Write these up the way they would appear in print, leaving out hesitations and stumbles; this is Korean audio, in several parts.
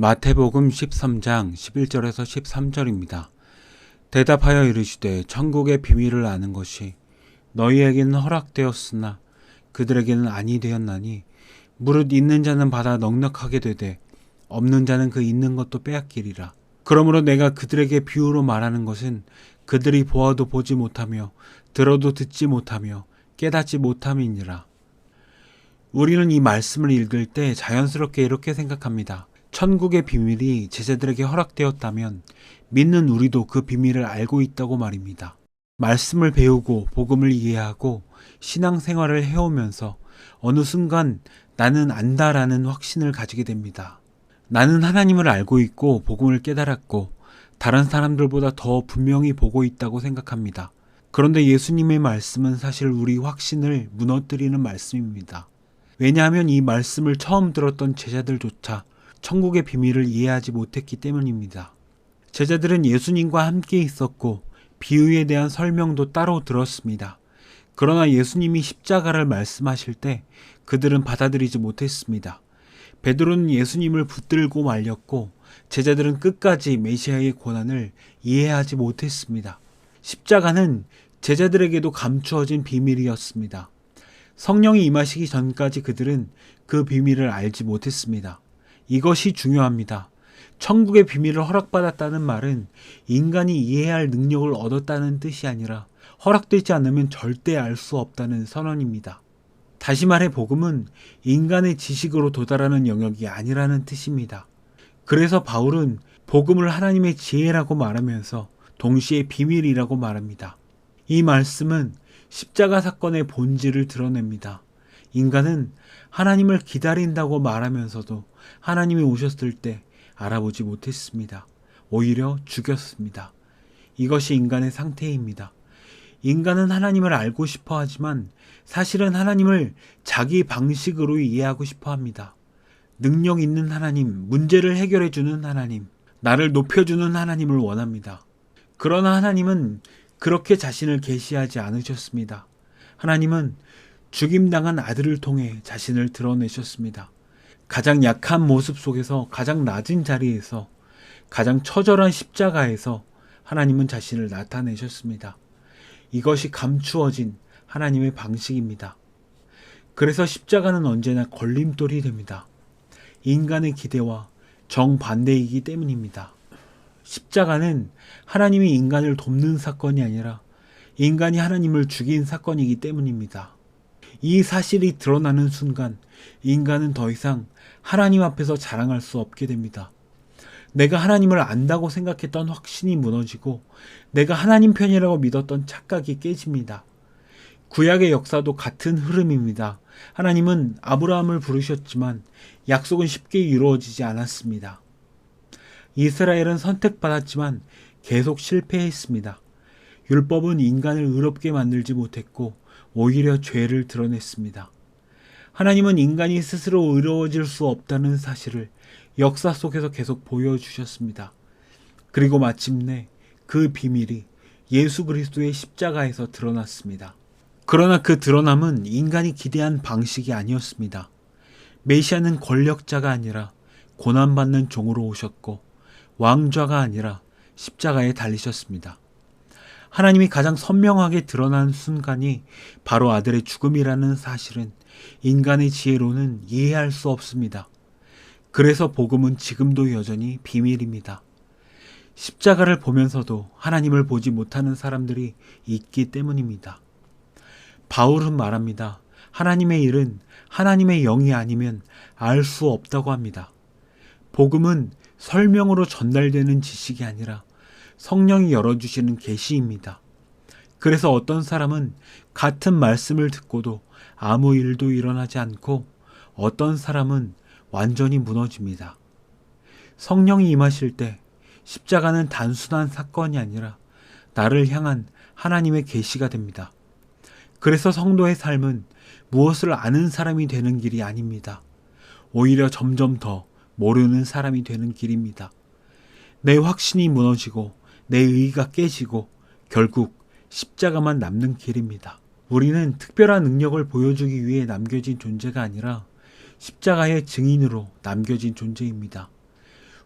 마태복음 13장 11절에서 13절입니다. 대답하여 이르시되 천국의 비밀을 아는 것이 너희에게는 허락되었으나 그들에게는 아니 되었나니 무릇 있는 자는 받아 넉넉하게 되되 없는 자는 그 있는 것도 빼앗기리라. 그러므로 내가 그들에게 비유로 말하는 것은 그들이 보아도 보지 못하며 들어도 듣지 못하며 깨닫지 못함이니라. 우리는 이 말씀을 읽을 때 자연스럽게 이렇게 생각합니다. 천국의 비밀이 제자들에게 허락되었다면 믿는 우리도 그 비밀을 알고 있다고 말입니다. 말씀을 배우고 복음을 이해하고 신앙생활을 해오면서 어느 순간 나는 안다라는 확신을 가지게 됩니다. 나는 하나님을 알고 있고 복음을 깨달았고 다른 사람들보다 더 분명히 보고 있다고 생각합니다. 그런데 예수님의 말씀은 사실 우리 확신을 무너뜨리는 말씀입니다. 왜냐하면 이 말씀을 처음 들었던 제자들조차 천국의 비밀을 이해하지 못했기 때문입니다. 제자들은 예수님과 함께 있었고 비유에 대한 설명도 따로 들었습니다. 그러나 예수님이 십자가를 말씀하실 때 그들은 받아들이지 못했습니다. 베드로는 예수님을 붙들고 말렸고 제자들은 끝까지 메시아의 고난을 이해하지 못했습니다. 십자가는 제자들에게도 감추어진 비밀이었습니다. 성령이 임하시기 전까지 그들은 그 비밀을 알지 못했습니다. 이것이 중요합니다. 천국의 비밀을 허락받았다는 말은 인간이 이해할 능력을 얻었다는 뜻이 아니라 허락되지 않으면 절대 알 수 없다는 선언입니다. 다시 말해 복음은 인간의 지식으로 도달하는 영역이 아니라는 뜻입니다. 그래서 바울은 복음을 하나님의 지혜라고 말하면서 동시에 비밀이라고 말합니다. 이 말씀은 십자가 사건의 본질을 드러냅니다. 인간은 하나님을 기다린다고 말하면서도 하나님이 오셨을 때 알아보지 못했습니다. 오히려 죽였습니다. 이것이 인간의 상태입니다. 인간은 하나님을 알고 싶어 하지만 사실은 하나님을 자기 방식으로 이해하고 싶어 합니다. 능력 있는 하나님, 문제를 해결해 주는 하나님, 나를 높여주는 하나님을 원합니다. 그러나 하나님은 그렇게 자신을 계시하지 않으셨습니다. 하나님은 죽임당한 아들을 통해 자신을 드러내셨습니다. 가장 약한 모습 속에서 가장 낮은 자리에서 가장 처절한 십자가에서 하나님은 자신을 나타내셨습니다. 이것이 감추어진 하나님의 방식입니다. 그래서 십자가는 언제나 걸림돌이 됩니다. 인간의 기대와 정반대이기 때문입니다. 십자가는 하나님이 인간을 돕는 사건이 아니라 인간이 하나님을 죽인 사건이기 때문입니다. 이 사실이 드러나는 순간 인간은 더 이상 하나님 앞에서 자랑할 수 없게 됩니다. 내가 하나님을 안다고 생각했던 확신이 무너지고 내가 하나님 편이라고 믿었던 착각이 깨집니다. 구약의 역사도 같은 흐름입니다. 하나님은 아브라함을 부르셨지만 약속은 쉽게 이루어지지 않았습니다. 이스라엘은 선택받았지만 계속 실패했습니다. 율법은 인간을 의롭게 만들지 못했고 오히려 죄를 드러냈습니다. 하나님은 인간이 스스로 의로워질 수 없다는 사실을 역사 속에서 계속 보여주셨습니다. 그리고 마침내 그 비밀이 예수 그리스도의 십자가에서 드러났습니다. 그러나 그 드러남은 인간이 기대한 방식이 아니었습니다. 메시아는 권력자가 아니라 고난받는 종으로 오셨고 왕좌가 아니라 십자가에 달리셨습니다. 하나님이 가장 선명하게 드러난 순간이 바로 아들의 죽음이라는 사실은 인간의 지혜로는 이해할 수 없습니다. 그래서 복음은 지금도 여전히 비밀입니다. 십자가를 보면서도 하나님을 보지 못하는 사람들이 있기 때문입니다. 바울은 말합니다. 하나님의 일은 하나님의 영이 아니면 알 수 없다고 합니다. 복음은 설명으로 전달되는 지식이 아니라 성령이 열어주시는 계시입니다. 그래서 어떤 사람은 같은 말씀을 듣고도 아무 일도 일어나지 않고 어떤 사람은 완전히 무너집니다. 성령이 임하실 때 십자가는 단순한 사건이 아니라 나를 향한 하나님의 계시가 됩니다. 그래서 성도의 삶은 무엇을 아는 사람이 되는 길이 아닙니다. 오히려 점점 더 모르는 사람이 되는 길입니다. 내 확신이 무너지고 내 의의가 깨지고 결국 십자가만 남는 길입니다. 우리는 특별한 능력을 보여주기 위해 남겨진 존재가 아니라 십자가의 증인으로 남겨진 존재입니다.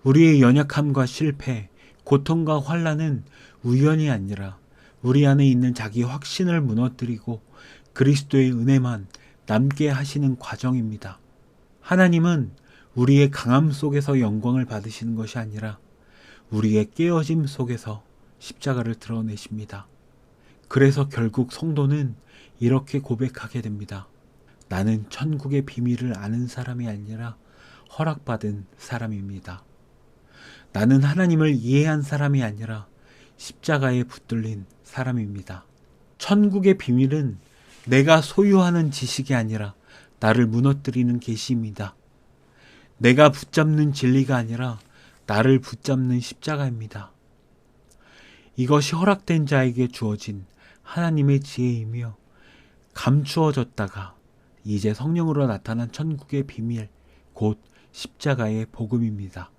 우리의 연약함과 실패, 고통과 환난은 우연이 아니라 우리 안에 있는 자기 확신을 무너뜨리고 그리스도의 은혜만 남게 하시는 과정입니다. 하나님은 우리의 강함 속에서 영광을 받으시는 것이 아니라 우리의 깨어짐 속에서 십자가를 드러내십니다. 그래서 결국 성도는 이렇게 고백하게 됩니다. 나는 천국의 비밀을 아는 사람이 아니라 허락받은 사람입니다. 나는 하나님을 이해한 사람이 아니라 십자가에 붙들린 사람입니다. 천국의 비밀은 내가 소유하는 지식이 아니라 나를 무너뜨리는 계시입니다. 내가 붙잡는 진리가 아니라 나를 붙잡는 십자가입니다. 이것이 허락된 자에게 주어진 하나님의 지혜이며 감추어졌다가 이제 성령으로 나타난 천국의 비밀, 곧 십자가의 복음입니다.